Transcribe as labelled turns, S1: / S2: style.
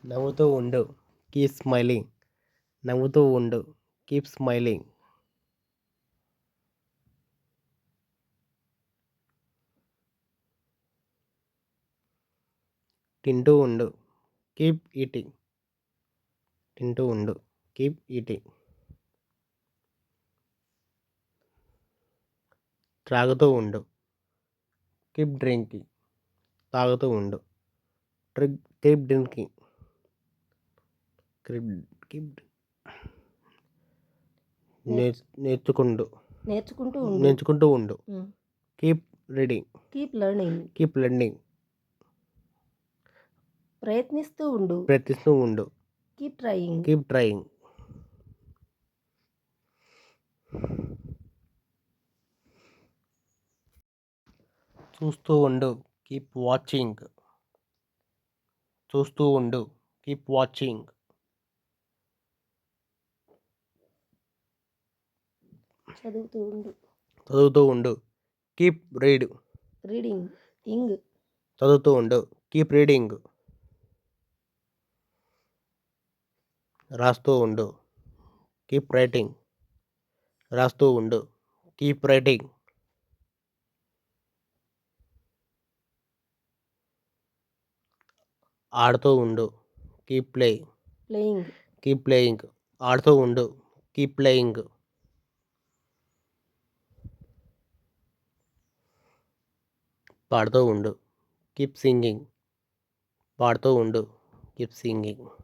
S1: నవ్వుతూ ఉండు. Keep smiling. నవ్వుతూ ఉండు. Keep smiling. తింటూ ఉండు. Keep eating. తింటూ ఉండు. Keep eating. త్రాగుతూ ఉండు. Keep drinking. తాగుతూ ఉండు. Keep drinking. కీప్ నేర్చుకుంటూ ఉండు. Keep reading.
S2: Keep learning.
S1: Keep learning.
S2: ప్రయత్నిస్తూ ఉండు. Keep
S1: trying. చూస్తూ ఉండు. Keep watching. చూస్తూ ఉండు. Keep watching. చదువుతూ ఉండు. Keep
S2: reading.
S1: చదువుతూ ఉండు. Keep reading. రాస్తూ ఉండు. Keep writing. రాస్తూ ఉండు. Keep writing. ఆడుతూ ఉండు. Keep playing. ఆడుతూ ఉండు. Keep playing. పాడుతూ ఉండు. Keep singing. పాడుతూ ఉండు. Keep singing.